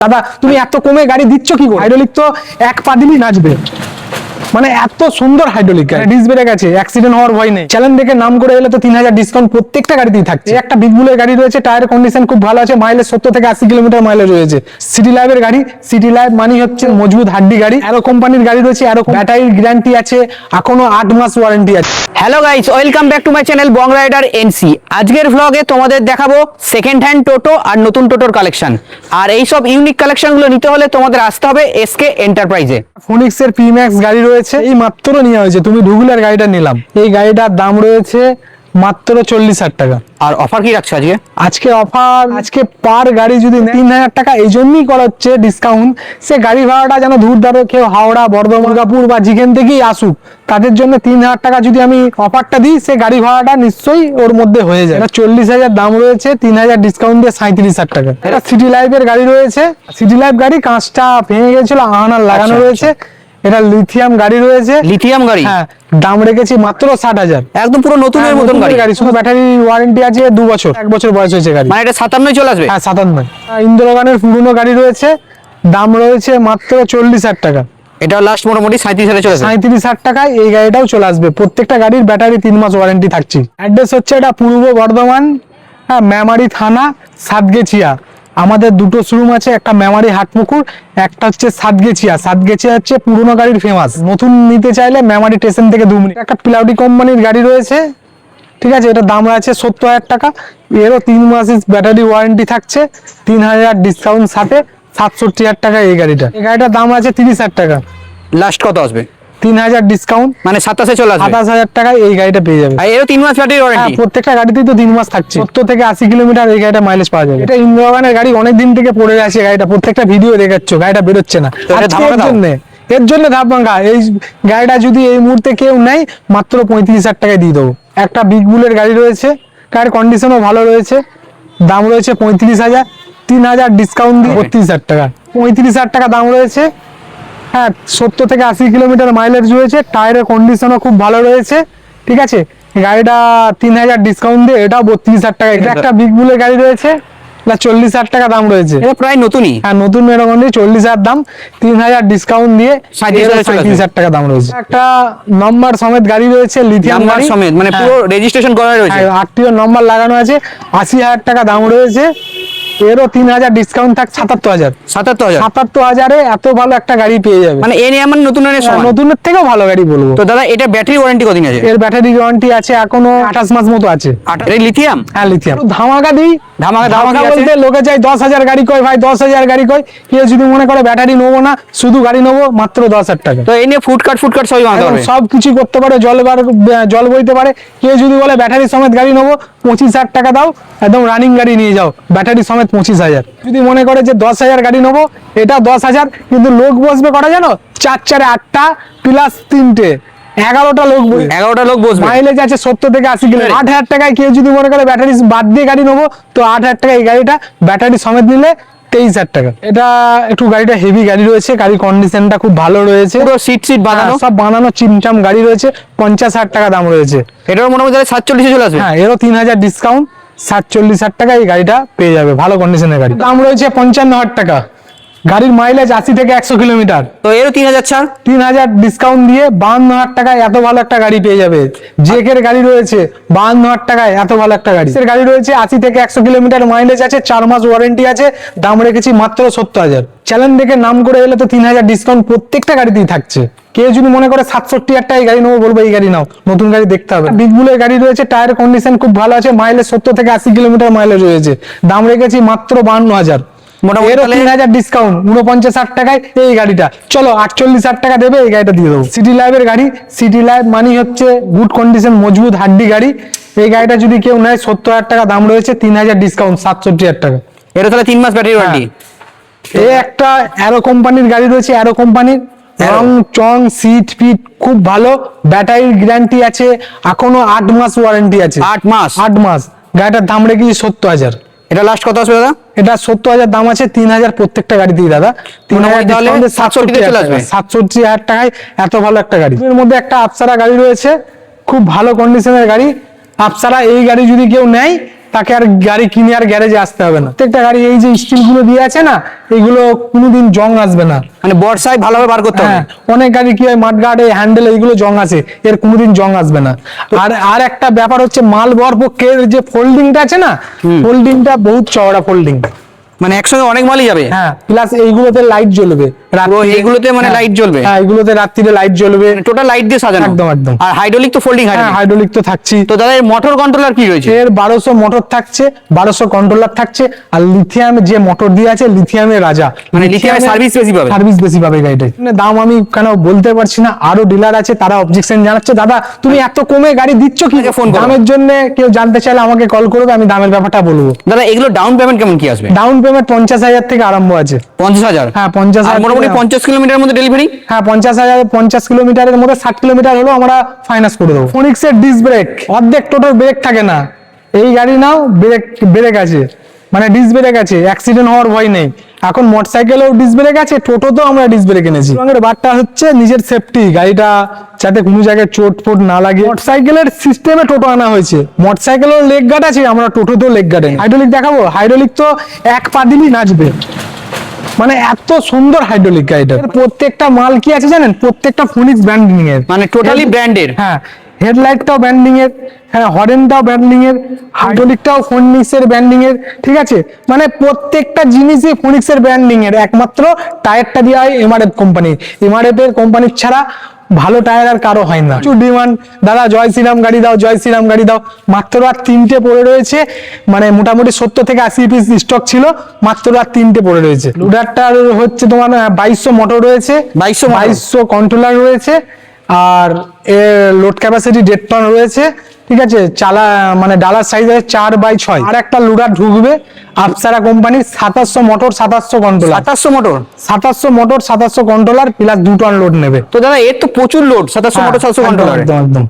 দাদা তুমি এত কমে গাড়ি দিচ্ছ কি করে? হাইড্রোলিক তো এক পা দিলেই নাচবে, মানে এত সুন্দর হাইড্রোলিক গাড়ি। ডিস্ক ব্রেক আছে, অ্যাক্সিডেন্ট হওয়ার ভয় নেই। চ্যালেঞ্জ দেখে নাম করে এলে তো 3000 ডিসকাউন্ট প্রত্যেকটা গাড়িতেই থাকছে। একটা বিগ বুলের গাড়ি রয়েছে, টায়ার কন্ডিশন খুব ভালো আছে, মাইলেজ 70 থেকে 80 কিলোমিটার মাইলেজ রয়েছে। সিটি লাইভের গাড়ি, সিটি লাইভ মানে হচ্ছে মজবুত হাড্ডি গাড়ি। অ্যারো কোম্পানির গাড়ি রয়েছে, অ্যারো ব্যাটারির গ্যারান্টি আছে, এখনো 8 মাস ওয়ারেন্টি আছে। Hello guys, welcome back to my channel Bong Rider NC. আজকের ভ্লগে তোমাদের দেখাবো সেকেন্ড হ্যান্ড টোটো আর নতুন টোটোর কালেকশন। আর এই সব ইউনিক কালেকশনগুলো নিতে হলে তোমাদের আসতে হবে এসকে এন্টারপ্রাইজে। ফোনিক্সের প্রিম্যাক্স গাড়ি রয়েছে, এই মাত্র নেওয়া হয়েছে। তুমি ঢুগুলার গাড়িটা নিলাম, এই গাড়িটার দাম রয়েছে মাত্র 40,000 টাকা। আর অফার কি রাখছো আজকে? আজকে অফার, আজকে পার গাড়ি যদি 3000 টাকা এই জন্যই করা হচ্ছে ডিসকাউন্ট। সে গাড়ি ভাড়াটা যেন দূর দাঁড়ো, কেউ হাওড়া, বর্ধমান, দুর্গাপুর বা যেখান থেকেই আসুক, তাদের জন্য 3000 টাকা যদি আমি অফারটা দিই, সে গাড়ি ভাড়াটা নিশ্চয়ই ওর মধ্যে হয়ে যায়। এটা 40,000 দাম রয়েছে, 3000 ডিসকাউন্ট দিয়ে 37,000 টাকা। এটা সিটি লাইফের গাড়ি রয়েছে, সিটি লাইফ গাড়ি, কাঁচটা ভেঙে গেছিল, আনার লাগানো রয়েছে। এটা লিথিয়াম গাড়ি রয়েছে, লিথিয়াম গাড়ি, হ্যাঁ। দাম রেখেছি মাত্র 60,000, একদম পুরো নতুনের মতন গাড়ি। শুধু ব্যাটারি ওয়ারেন্টি আছে 2 বছর, 1 বছর বয়স হয়েছে গাড়ি। মানে এটা 57 চলে আসবে? হ্যাঁ 57। ইন্দ্রগানের পুরনো গাড়ি রয়েছে, দাম রয়েছে মাত্র 40,000 টাকা। এটা লাস্ট মোটামুটি 37,000 চলে আসবে। 37,000 টাকায় এই গাড়িটাও চলে আসবে। প্রত্যেকটা গাড়ির ব্যাটারি 3 মাস ওয়ারেন্টি থাকছে। অ্যাড্রেস হচ্ছে এটা পূর্ব বর্ধমান, হ্যাঁ, মেমারি থানা, সাতগেছিয়া। আমাদের দুটো শোরুম আছে, একটা মেমারি হাটপুকুর, একটা হচ্ছে সাতগেছিয়া। সাতগেছিয়া হচ্ছে পুরনো গাড়ির ফেমাস। নতুন নিতে চাইলে মেমারি স্টেশন থেকে 2 মিনিট। একটা প্লাউডি কোম্পানির গাড়ি রয়েছে, ঠিক আছে, এটা দাম আছে 70,000 টাকা। এরও 3 মাসের ব্যাটারি ওয়ারেন্টি থাকছে, 3000 ডিসকাউন্ট সাথে 67,000 টাকা এই গাড়িটা। এই গাড়িটার দাম আছে 30,000 টাকা। লাস্ট কত আসবে? 3000 ডিসকাউন্ট মানে 27 চলে আসবে। 27,000 টাকায় এই গাড়িটা পেয়ে যাবে। আর এরও 3 মাস ব্যাটারি ওয়ারেন্টি। প্রত্যেকটা গাড়িতেই তো 3 মাস থাকছে। 70 থেকে 80 কিলোমিটার এই গাড়িটা মাইলেজ পাওয়া যাবে। এটা ইন্দ্রগানের গাড়ি, অনেক দিন থেকে পড়ে আছে গাড়িটা, প্রত্যেকটা ভিডিও দেখাচ্ছ, গাড়িটা বেরোচ্ছে না। এর জন্য ধাপ ভাঙা। এই গাড়িটা যদি এই মুহূর্তে কেউ নেয়, মাত্র 35,000 টাকায় দিয়ে দেবো। একটা বিগ বুলের গাড়ি রয়েছে, গাড়ির কন্ডিশনও ভালো রয়েছে, দাম রয়েছে 35,000, 3,000 ডিসকাউন্ট দিয়ে 32,000 টাকা। 35,000 টাকা দাম রয়েছে, হ্যাঁ। 70 থেকে 80 কিলোমিটার মাইলেজ রয়েছে, টায়ারের কন্ডিশনও খুব ভালো রয়েছে, ঠিক আছে। গাড়িটা 3000 ডিসকাউন্ট দিয়ে এটাও 32,000 টাকা। এটা একটা বিগ বুলের গাড়ি রয়েছে, এটা 40,000 টাকা দাম রয়েছে। এটা প্রায় নতুনই, হ্যাঁ নতুন এরকম 40,000 দাম, 3000 ডিসকাউন্ট দিয়ে 37,000 টাকা দাম রয়েছে। একটা নম্বর সমেত গাড়ি রয়েছে, লিথিয়াম গাড়ি সমেত, মানে পুরো রেজিস্ট্রেশন করা রয়েছে, আরটিও নম্বর লাগানো আছে, 80,000 টাকা দাম রয়েছে। এরও 3000 ডিসকাউন্ট থাক 77,000। 77,000 এত ভালো একটা গাড়ি পেয়ে যাবে। মানে এ নিয়ে আমার নতুনের সমান, নতুনের থেকেও ভালো গাড়ি বলবো। তো দাদা এটা ব্যাটারি ওয়ারেন্টি কতদিন আছে? এর ব্যাটারি ওয়ারেন্টি আছে এখনো 28 মাস মতো আছে। এটা লিথিয়াম? হ্যাঁ লিথিয়াম। ধামাকা দিই, ধামাকা বলতে লোকে চাই 10,000 গাড়ি কই ভাই, 10,000 গাড়ি কই। কেউ যদি মনে করে ব্যাটারি নেবো না, শুধু গাড়ি নেবো, মাত্র 10,000 টাকা। তো এই নিয়ে ফুটকাট সবই বানাতে পারবে, সব কিছু করতে পারে, জল বইতে পারে। কেউ যদি বলে ব্যাটারি সমেত গাড়ি নেবো, 25,000 টাকা দাও, একদম রানিং গাড়ি নিয়ে যাও, ব্যাটারি সমেত 25,000। যদি মনে করে যে 10,000 গাড়ি নেবো, এটা 10,000, কিন্তু লোক বসবে কটা জানো? 4 8টা প্লাস 3টে, 11টা লোক, 11টা লোক বসবে। মাইলেজ আছে 70 থেকে 80 কিলোমিটার। 8,000 টাকায় কেউ যদি মনে করে ব্যাটারি বাদ দিয়ে গাড়ি নেবো, তো 8,000 টাকা এই গাড়িটা, ব্যাটারি সমেত নিলে 23,000 টাকা। এটা একটু গাড়িটা হেভি গাড়ি রয়েছে, গাড়ির কন্ডিশনটা খুব ভালো রয়েছে, পুরো সিট বানানো, সব বানানো চিমচাম গাড়ি রয়েছে। 50,000 টাকা দাম রয়েছে। এটার মোটামুটি 47 চলে আসবে। হ্যাঁ এরও 3000 ডিসকাউন্ট, 47,000 টাকা এই গাড়িটা পেয়ে যাবে, ভালো কন্ডিশনের গাড়ি। দাম রয়েছে 55,000 টাকা। গাড়ির মাইলেজ 80 থেকে 100 কিলোমিটার। তো এরও 3,000 ছাড়, 3,000 ডিসকাউন্ট দিয়ে 52,000 টাকায় এত ভালো একটা গাড়ি পেয়ে যাবে। জেকের গাড়ি রয়েছে 52,000 টাকায়, এত ভালো একটা গাড়ি। এর গাড়ি রয়েছে 80 থেকে 100 কিলোমিটার মাইলেজ আছে, 4 মাস ওয়ারেন্টি আছে, দাম রেখেছি মাত্র 70,000। চ্যালেঞ্জ দেখে নাম করে এলে তো 3,000 ডিসকাউন্ট প্রত্যেকটা গাড়িতেই থাকছে। কেউ যদি মনে করে 67,000 টাকায় গাড়ি নেবো, বলবো এই গাড়ি নাও, নতুন গাড়ি দেখতে হবে। বিগ বুলের গাড়ি রয়েছে, টায়ার কন্ডিশন খুব ভালো আছে, মাইলেজ 70 থেকে 80 কিলোমিটার মাইলেজ রয়েছে, দাম রেখেছি মাত্র 52,000। মোটামুটি 3,000 ডিসকাউন্ট, 49,000 টাকায় এই গাড়িটা। চলো 48,000 টাকা দেবে, এই গাড়িটা দিয়ে দেবো। সিটি লাইভের গাড়ি, সিটি লাইভ মানে হচ্ছে গুড কন্ডিশন মজবুত হাড্ডি গাড়ি। এই গাড়িটা যদি কেউ নেয়, 70,000 টাকা দাম রয়েছে, 3,000 ডিসকাউন্ট, 67,000 টাকা। এটা তাহলে 3 মাস ব্যাটারি ওয়ারেন্টি। এই একটা অ্যারো কোম্পানির গাড়ি রয়েছে, অ্যারো কোম্পানির, রং চং সিট ফিট খুব ভালো, ব্যাটারির গ্যারান্টি আছে, এখনো 8 মাস ওয়ারেন্টি আছে। 8 মাস? 8 মাস। গাড়িটার দাম রেখেছি 70,000। এটা লাস্ট কত আসবে দাদা? এটা 70,000 দাম আছে, 3,000 প্রত্যেকটা গাড়িতেই দাদা। 67,000 টাকায় এত ভালো একটা গাড়ি। এর মধ্যে একটা আপসারা গাড়ি রয়েছে, খুব ভালো কন্ডিশনের গাড়ি, আপসারা। এই গাড়ি যদি কেউ নেয়, তাকে আর গাড়ি কিনে আর গ্যারেজে আসতে হবে না। প্রত্যেকটা গাড়ি এই যে স্টিল গুলো দিয়ে আছে না, এইগুলো কোনোদিন জং আসবে না। মানে বর্ষায় ভালোভাবে বার করতে হবে। হ্যাঁ, অনেক গাড়ি কি হয় মাঠগার্ডে হ্যান্ডেল এইগুলো জং আছে, এর কোনোদিন জং আসবে না। আর একটা ব্যাপার হচ্ছে মাল বর পক্ষের যে ফোল্ডিংটা আছে না, ফোল্ডিংটা বহুত চওড়া ফোল্ডিং। মানে একসঙ্গে অনেক মালই যাবে। হ্যাঁ, প্লাস এইগুলোতে লাইট জ্বলবে রাত্রিরে। এইগুলোতে মানে হ্যাঁ, লাইট জ্বলবে। হ্যাঁ, এগুলোতে রাত্রিরে লাইট জ্বলবে, টোটাল লাইট দিয়ে সাজানো। একদম একদম। আর হাইড্রোলিক তো ফোল্ডিং হ্যাঁ, হাইড্রোলিক তো থাকছি। তো দাদা এর মোটর কন্ট্রোলার কি রয়েছে? এর 1200 মোটর থাকছে, 1200 কন্ট্রোলার থাকছে, আর লিথিয়াম যে মোটর দিয়ে আছে লিথিয়ামের রাজা, মানে লিথিয়ামের সার্ভিস বেশি পাবে। সার্ভিস বেশি পাবে গাড়িটাই। মানে দাম আমি কেন বলতে পারছি না, আরো ডিলার আছে তারা অবজেকশন জানাচ্ছে, দাদা তুমি এত কমে গাড়ি দিচ্ছ কি? ফোন করো। দামের জন্য কেউ জানতে চাইলে আমাকে কল করবে, আমি দামের ব্যাপারটা বলবো। দাদা এগুলো ডাউন পেমেন্ট কেমন কি আসবে? ডাউন পেমেন্ট 50,000 থেকে আরম্ভ আছে। 50,000? হ্যাঁ, 50,000। মোটামুটি 50 কিলোমিটার মধ্যে ডেলিভারি। হ্যাঁ, 50,000, 50 কিলোমিটারের মধ্যে 60 কিলোমিটার হলো আমরা ফাইন্যান্স করে দেবো। ফোনিক্সের ডিস্ক ব্রেক, অর্ধেক টোটাল ব্রেক থাকে না। এই গাড়ি নাও, ব্রেক ব্রেক আছে, মানে ডিস্ক ব্রেক আছে, অ্যাক্সিডেন্ট হওয়ার ভয় নেই। এখন মোটরসাইকেলেও ডিস্ক ব্রেক আছে, টোটোতেও আমরা ডিস্ক ব্রেক এনেছি। রঙের বারটা হচ্ছে নিজের সেফটি, গাড়িটা যাতে কোনো জায়গায় চোট ফোট না লাগে। মোটরসাইকেলের সিস্টেমে টোটো আনা হয়েছে, মোটরসাইকেলেও লেগ গার্ড আছে, আমরা টোটোতেও লেগ গার্ড আনি। হাইড্রোলিক দেখাবো, হাইড্রোলিক তো এক পা দিলেই নাচবে, মানে এত সুন্দর হাইড্রোলিক গাড়িটা। প্রত্যেকটা মাল কি আছে জানেন, প্রত্যেকটা ফোনিক্স ব্র্যান্ডিং এর, মানে টোটালি ব্র্যান্ডের। হ্যাঁ, হেডলাইটটাও ব্র্যান্ডিং এর, হ্যাঁ হর্নটাও ব্র্যান্ডিং এর, হাইড্রোলিকটাও ফোনিক্সের ব্র্যান্ডিং এর, ঠিক আছে। মানে প্রত্যেকটা জিনিসই ফোনিক্সের ব্র্যান্ডিং এর। একমাত্র টায়ারটা দেওয়া হয় এমআরএফ কোম্পানি, এমআরএফ এর কোম্পানির ছাড়া ভালো টায়ার আর কারো হয় না। প্রচুর ডিমান্ড, দাদা জয় শ্রীরাম গাড়ি দাও, জয় শ্রীরাম গাড়ি দাও। মাত্র আর 3টে পড়ে রয়েছে, মানে মোটামুটি 70 থেকে 80 পিস স্টক ছিল, মাত্র আর 3টে পড়ে রয়েছে। লোডারটার হচ্ছে তোমার 2200 মোটর রয়েছে, 2200 কন্ট্রোলার রয়েছে, আর এর লোড ক্যাপাসিটি 1.5 টন রয়েছে, ঠিক আছে। মানে ডালার সাইজ আছে 4x6। আর একটা লোডার ঢুকবে আপসারা কোম্পানির, 2700 motor, 2700 controller. 2700 motor, 2700 motor, 2700 controller, plus 2 ton load নেবে। তো দাদা এর তো প্রচুর লোড, 2700 মোটর, 700 কন্ট্রোলার। একদম একদম।